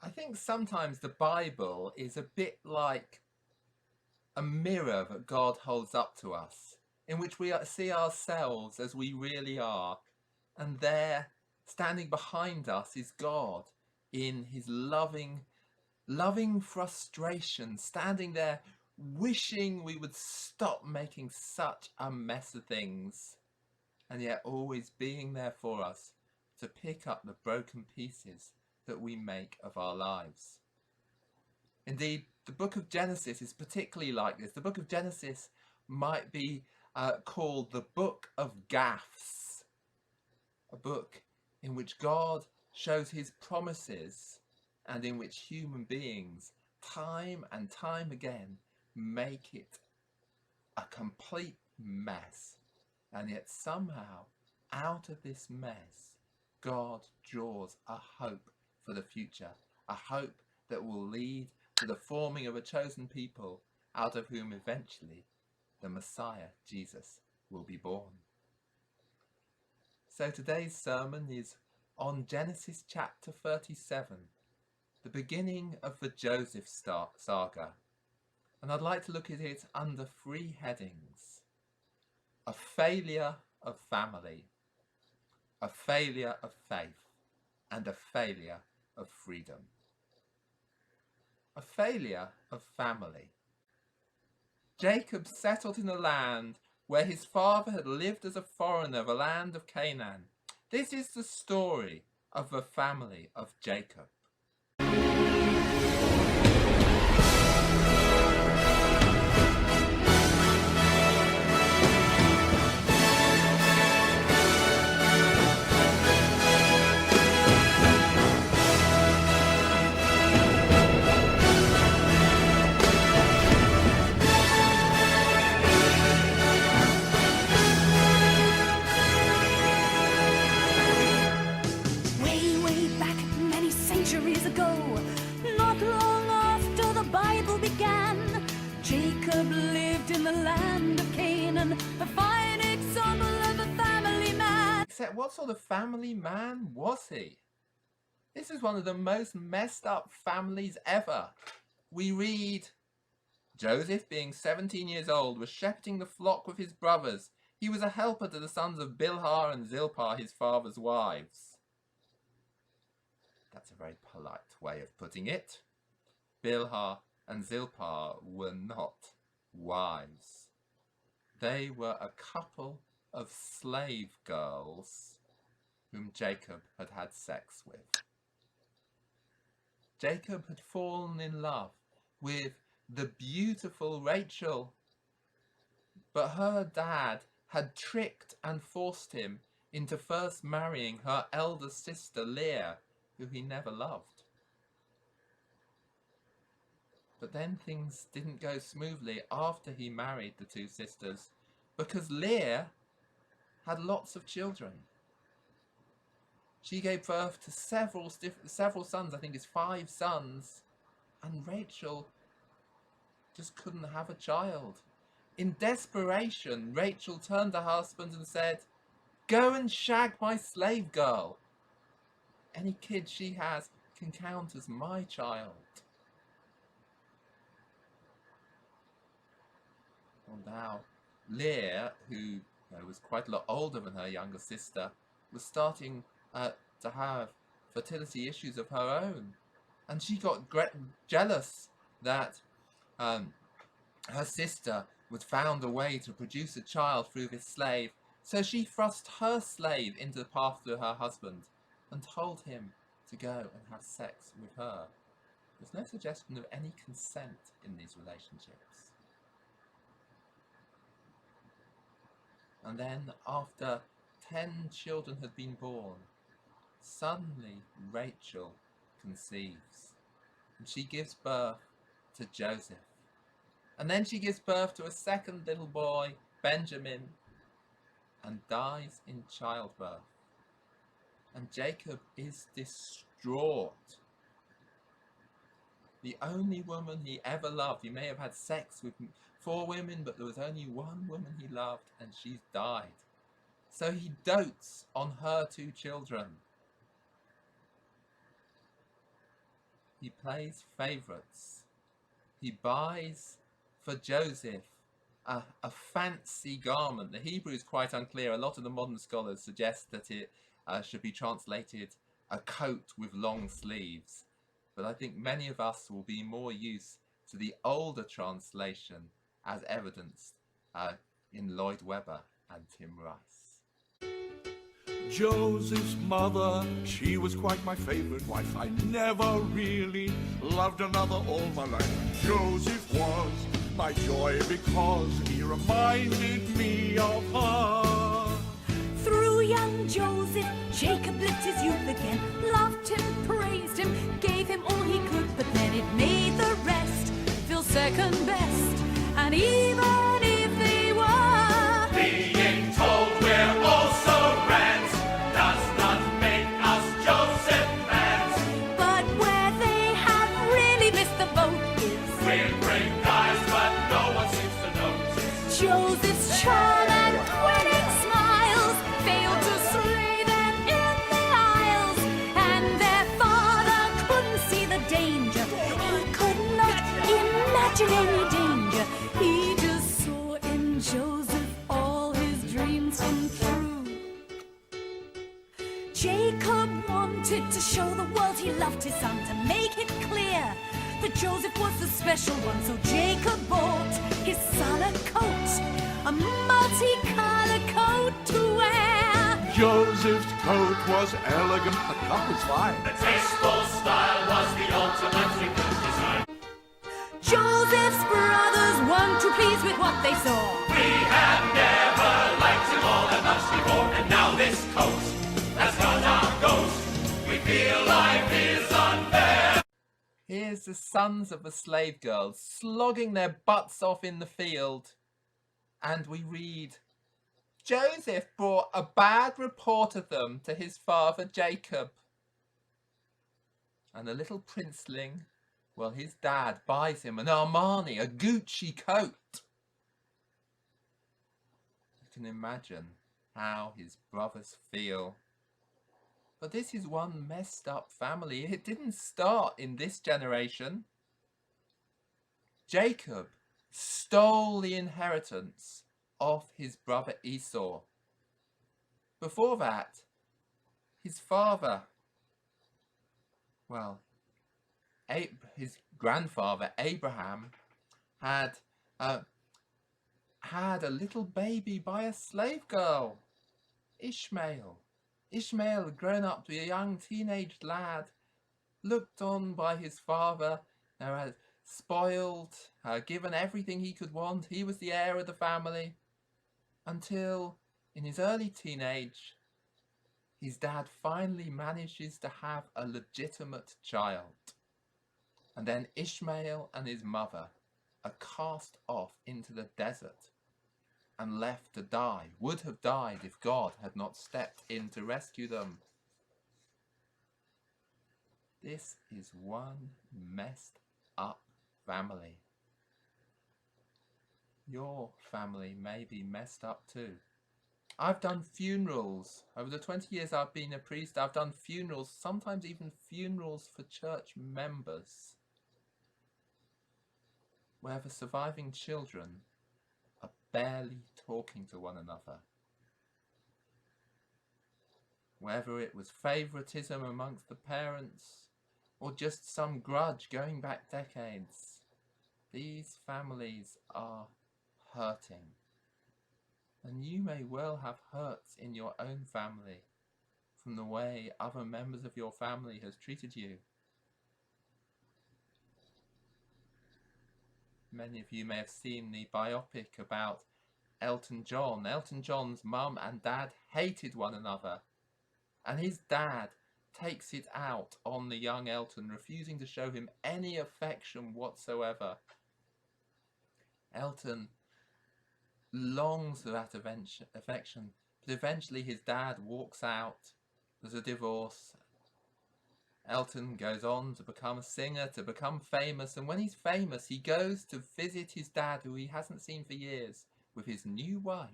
I think sometimes the Bible is a bit like a mirror that God holds up to us, in which we see ourselves as we really are, and there, standing behind us, is God in his loving frustration, standing there wishing we would stop making such a mess of things, and yet always being there for us to pick up the broken pieces that we make of our lives. Indeed, the book of Genesis is particularly like this. The book of Genesis might be called the book of gaffes, a book in which God shows his promises and in which human beings, time and time again, make it a complete mess. And yet somehow, out of this mess, God draws a hope for the future, a hope that will lead to the forming of a chosen people, out of whom eventually the Messiah, Jesus, will be born. So today's sermon is on Genesis chapter 37, the beginning of the Joseph saga. And I'd like to look at it under three headings: a failure of family, a failure of faith, and a failure of freedom. A failure of family. Jacob settled in a land where his father had lived as a foreigner, the land of Canaan. This is the story of the family of Jacob. Not long after the Bible began, Jacob lived in the land of Canaan, a fine example of a family man. Except what sort of family man was he? This is one of the most messed up families ever. We read, Joseph, being 17 years old, was shepherding the flock with his brothers. He was a helper to the sons of Bilhah and Zilpah, his father's wives. That's a very polite way of putting it. Bilhah and Zilpah were not wives. They were a couple of slave girls whom Jacob had had sex with. Jacob had fallen in love with the beautiful Rachel, but her dad had tricked and forced him into first marrying her elder sister Leah, who he never loved. But then things didn't go smoothly after he married the two sisters, because Leah had lots of children. She gave birth to several sons, I think it's 5 sons, and Rachel just couldn't have a child. In desperation, Rachel turned to her husband and said, "Go and shag my slave girl. Any kid she has can count as my child." Well, now, Leah, who was quite a lot older than her younger sister, was starting to have fertility issues of her own. And she got jealous that her sister had found a way to produce a child through this slave. So she thrust her slave into the path to her husband and told him to go and have sex with her. There's no suggestion of any consent in these relationships. And then, after 10 children had been born, suddenly Rachel conceives, and she gives birth to Joseph. And then she gives birth to a second little boy, Benjamin, and dies in childbirth. And Jacob is distraught. The only woman he ever loved, he may have had sex with 4 women, but there was only one woman he loved, and she's died. So he dotes on her 2 children. He plays favourites. He buys for Joseph a fancy garment. The Hebrew is quite unclear. A lot of the modern scholars suggest that it should be translated a coat with long sleeves. But I think many of us will be more used to the older translation as evidenced in Lloyd Webber and Tim Rice. Joseph's mother, she was quite my favorite wife. I never really loved another all my life. Joseph was my joy because he reminded me of her. Through young Joseph, Jacob lived his youth again, loved him, praised him, gave him all he could, but then it made the rest feel second best. And even if they were Being told we're also rats does not make us Joseph fans. but where they have really missed the boat is We're great guys, but no one seems to notice. Joseph's charm and winning smiles failed to slay them in the aisles, and their father couldn't see the danger. He could not imagine any danger. He just saw in Joseph all his dreams come true. Jacob wanted to show the world he loved his son, to make it clear that Joseph was the special one. So Jacob bought his son a coat, a multicolored coat to wear. Joseph's coat was elegant, the cut was fine. The tasteful style was the ultimate good design. Joseph's brothers weren't too pleased with what they saw. We have never liked him all that much before, and now this coat has got our ghost. We feel life is unfair. Here's the sons of the slave girls slogging their butts off in the field. And we read, Joseph brought a bad report of them to his father Jacob. And the little princeling, well, his dad buys him an Armani, a Gucci coat. You can imagine how his brothers feel. But this is one messed up family. It didn't start in this generation. Jacob stole the inheritance of his brother Esau. Before that, his father, well, his grandfather Abraham had a little baby by a slave girl, Ishmael. Ishmael had grown up to be a young teenage lad, looked on by his father, had spoiled, given everything he could want. He was the heir of the family, until in his early teenage, his dad finally manages to have a legitimate child. And then Ishmael and his mother are cast off into the desert and left to die, would have died if God had not stepped in to rescue them. This is one messed up family. Your family may be messed up too. I've done funerals. Over the 20 years I've been a priest, I've done funerals, sometimes even funerals for church members, where the surviving children are barely talking to one another. Whether it was favouritism amongst the parents or just some grudge going back decades, these families are hurting. And you may well have hurts in your own family from the way other members of your family has treated you. Many of you may have seen the biopic about Elton John. Elton John's mum and dad hated one another, and his dad takes it out on the young Elton, refusing to show him any affection whatsoever. Elton longs for that affection, but eventually his dad walks out. There's a divorce. Elton goes on to become a singer, to become famous, and when he's famous he goes to visit his dad, who he hasn't seen for years, with his new wife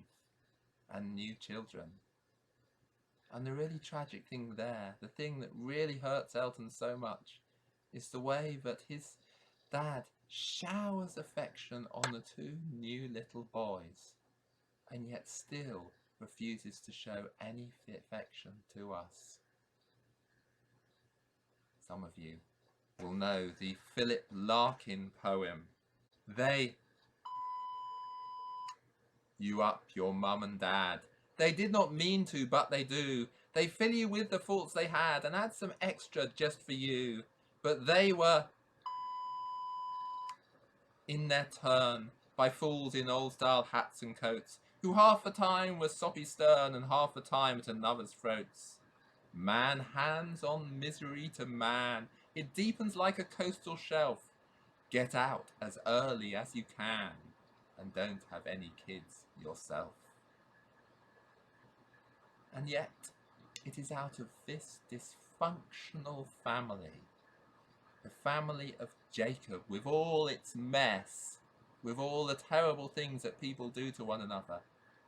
and new children. And the really tragic thing there, the thing that really hurts Elton so much, is the way that his dad showers affection on the two new little boys, and yet still refuses to show any affection to us. Some of you will know the Philip Larkin poem, They you up your mum and dad. They did not mean to, but they do. They fill you with the thoughts they had and add some extra just for you. But they were, in their turn, by fools in old-style hats and coats, who half the time were soppy stern and half the time at another's throats. Man hands on misery to man. It deepens like a coastal shelf. Get out as early as you can, and don't have any kids yourself. And yet, it is out of this dysfunctional family, the family of Jacob, with all its mess, with all the terrible things that people do to one another,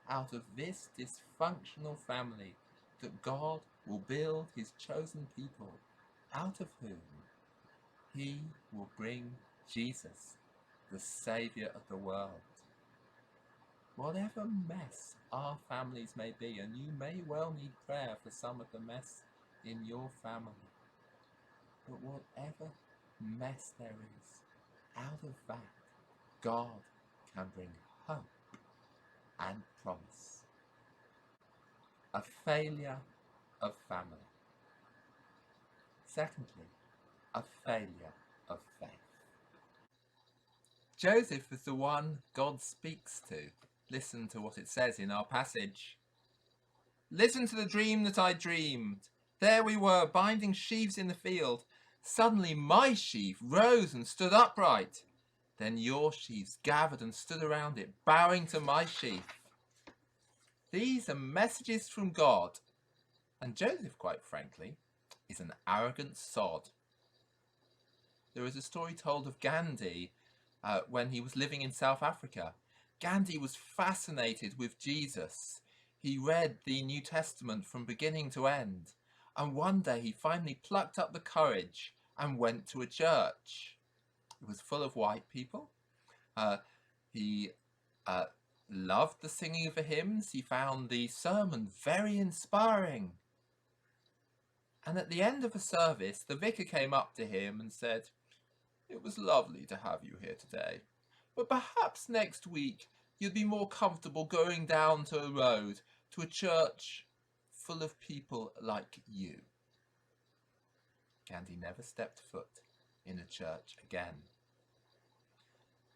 out of this dysfunctional family that God will build his chosen people, out of whom he will bring Jesus, the Saviour of the world. Whatever mess our families may be, and you may well need prayer for some of the mess in your family, but whatever mess there is, out of that, God can bring hope and promise. A failure of family. Secondly, a failure of faith. Joseph is the one God speaks to. Listen to what it says in our passage. Listen to the dream that I dreamed. There we were, binding sheaves in the field. Suddenly my sheaf rose and stood upright. Then your sheaves gathered and stood around it, bowing to my sheaf. These are messages from God. And Joseph, quite frankly, is an arrogant sod. There is a story told of Gandhi when he was living in South Africa. Gandhi was fascinated with Jesus. He read the New Testament from beginning to end. And one day he finally plucked up the courage and went to a church. It was full of white people. He loved the singing of the hymns. He found the sermon very inspiring. And at the end of the service, the vicar came up to him and said, "It was lovely to have you here today, but perhaps next week you'd be more comfortable going down to a road, to a church full of people like you." Gandhi never stepped foot in a church again.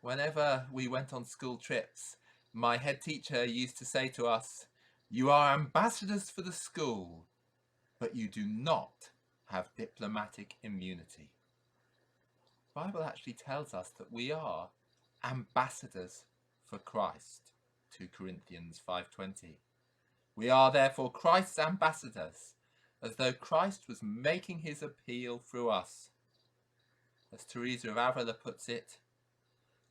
Whenever we went on school trips, my head teacher used to say to us, "You are ambassadors for the school, but you do not have diplomatic immunity." The Bible actually tells us that we are ambassadors for Christ, 2 Corinthians 5:20. We are therefore Christ's ambassadors, as though Christ was making his appeal through us. As Teresa of Avila puts it,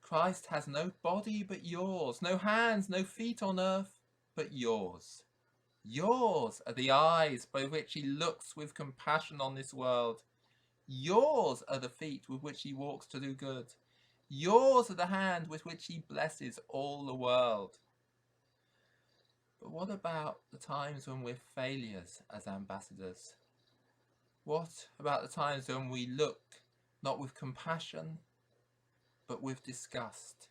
Christ has no body but yours, no hands, no feet on earth but yours. Yours are the eyes by which he looks with compassion on this world. Yours are the feet with which he walks to do good. Yours are the hand with which he blesses all the world. But what about the times when we're failures as ambassadors? What about the times when we look not with compassion, but with disgust?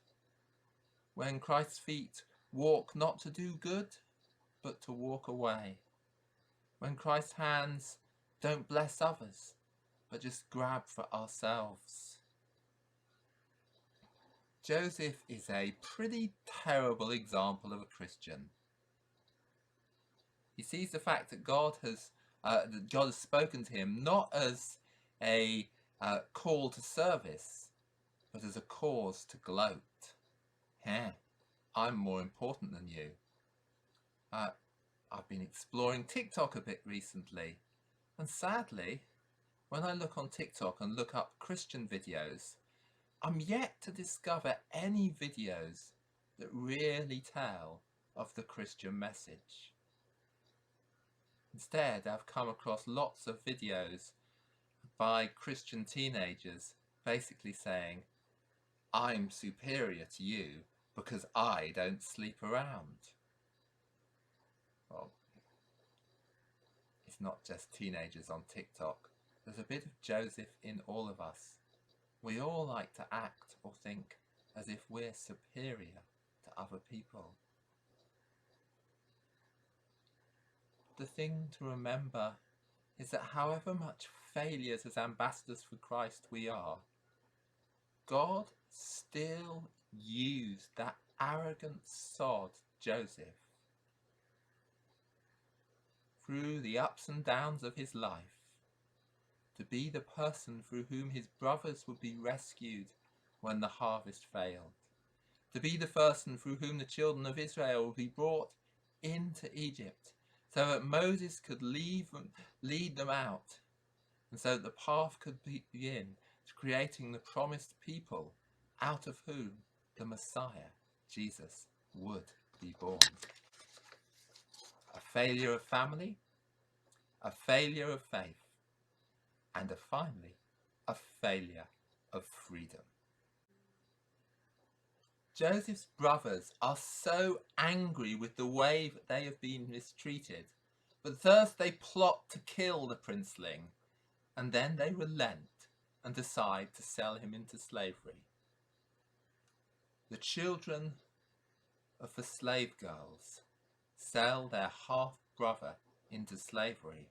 When Christ's feet walk not to do good, but to walk away. When Christ's hands don't bless others, but just grab for ourselves. Joseph is a pretty terrible example of a Christian. He sees the fact that God has spoken to him not as a call to service, but as a cause to gloat. I'm more important than you. I've been exploring TikTok a bit recently, and sadly, when I look on TikTok and look up Christian videos, I'm yet to discover any videos that really tell of the Christian message. Instead, I've come across lots of videos by Christian teenagers basically saying, I'm superior to you because I don't sleep around. Well, it's not just teenagers on TikTok. There's a bit of Joseph in all of us. We all like to act or think as if we're superior to other people. The thing to remember is that however much failures as ambassadors for Christ we are, God still used that arrogant sod, Joseph, through the ups and downs of his life, to be the person through whom his brothers would be rescued when the harvest failed, to be the person through whom the children of Israel would be brought into Egypt, so that Moses could lead them out, and so that the path could begin to creating the promised people, out of whom the Messiah, Jesus, would be born. A failure of family, a failure of faith, and finally, a failure of freedom. Joseph's brothers are so angry with the way that they have been mistreated, but first they plot to kill the princeling, and then they relent and decide to sell him into slavery. The children of the slave girls sell their half-brother into slavery.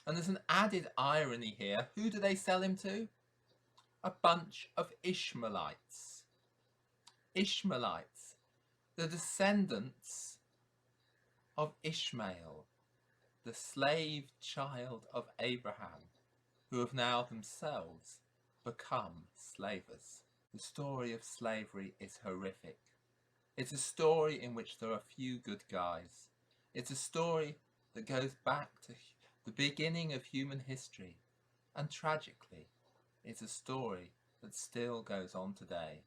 And there's an added irony here. Who do they sell him to? A bunch of Ishmaelites. Ishmaelites, the descendants of Ishmael, the slave child of Abraham, who have now themselves become slavers. The story of slavery is horrific. It's a story in which there are few good guys. It's a story that goes back to the beginning of human history, and tragically, it's a story that still goes on today.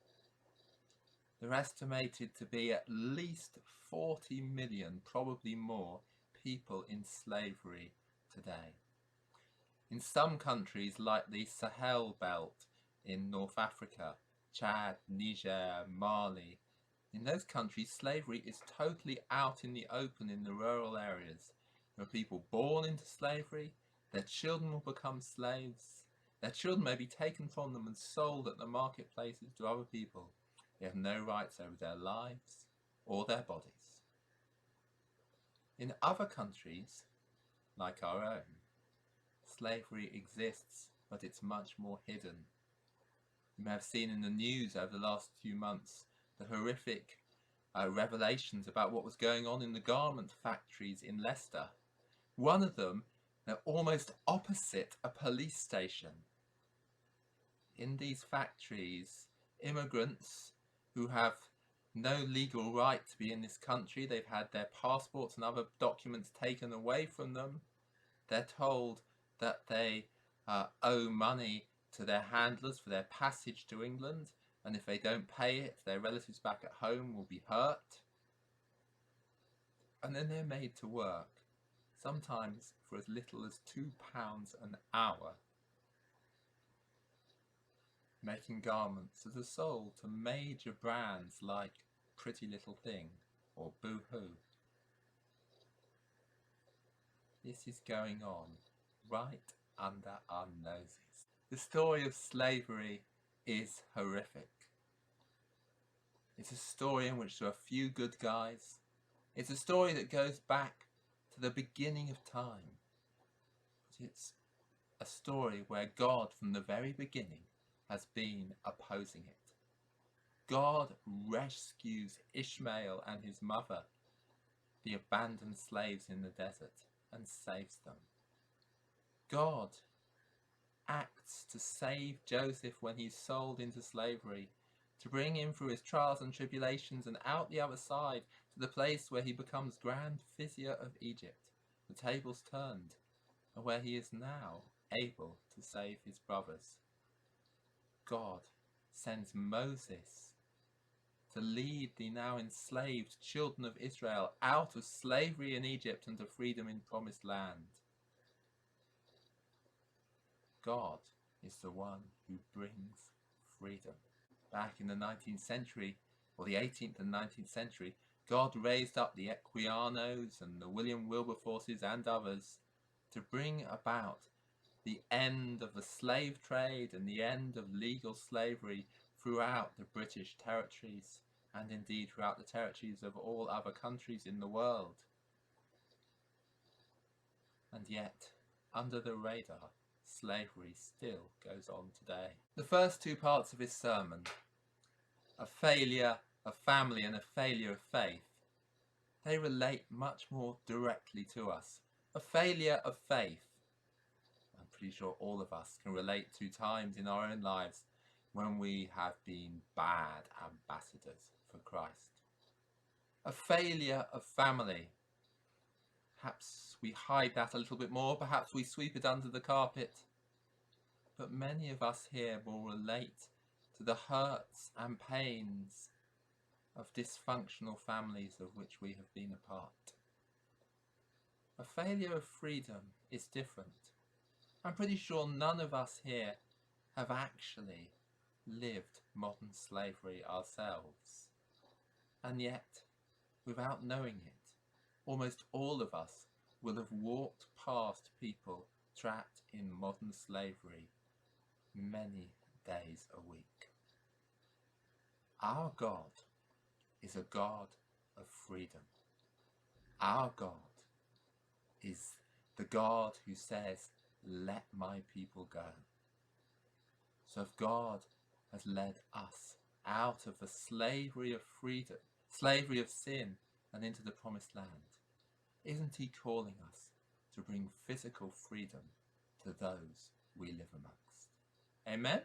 There are estimated to be at least 40 million, probably more, people in slavery today. In some countries like the Sahel belt in North Africa, Chad, Niger, Mali, in those countries slavery is totally out in the open in the rural areas. There are people born into slavery, their children will become slaves, their children may be taken from them and sold at the marketplaces to other people. They have no rights over their lives or their bodies. In other countries, like our own, slavery exists, but it's much more hidden. You may have seen in the news over the last few months the horrific revelations about what was going on in the garment factories in Leicester. One of them, they're almost opposite a police station. In these factories, immigrants who have no legal right to be in this country, they've had their passports and other documents taken away from them. They're told that they owe money to their handlers for their passage to England, and if they don't pay it, their relatives back at home will be hurt. And then they're made to work, sometimes for as little as £2 an hour, making garments that are sold to major brands like Pretty Little Thing or Boohoo. This is going on right under our noses. The story of slavery is horrific. It's a story in which there are few good guys. It's a story that goes back to the beginning of time. But it's a story where God from the very beginning has been opposing it. God rescues Ishmael and his mother, the abandoned slaves in the desert, and saves them. God acts to save Joseph when he's sold into slavery, to bring him through his trials and tribulations and out the other side to the place where he becomes Grand Vizier of Egypt, the tables turned, and where he is now able to save his brothers. God sends Moses to lead the now enslaved children of Israel out of slavery in Egypt and to freedom in promised land. God is the one who brings freedom. Back in the 19th century, or the 18th and 19th century, God raised up the Equianos and the William Wilberforces and others to bring about the end of the slave trade and the end of legal slavery throughout the British territories, and indeed throughout the territories of all other countries in the world. And yet, under the radar, slavery still goes on today. The first two parts of his sermon, a failure of family and a failure of faith, they relate much more directly to us. A failure of faith, I'm pretty sure all of us can relate to times in our own lives when we have been bad ambassadors for Christ. A failure of family, perhaps we hide that a little bit more, perhaps we sweep it under the carpet, but many of us here will relate to the hurts and pains of dysfunctional families of which we have been a part. A failure of freedom is different. I'm pretty sure none of us here have actually lived modern slavery ourselves. And yet, without knowing it, almost all of us will have walked past people trapped in modern slavery many days a week. Our God is a God of freedom. Our God is the God who says, "Let my people go." So if God has led us out of the slavery of freedom, slavery of sin, and into the promised land, isn't he calling us to bring physical freedom to those we live amongst? Amen?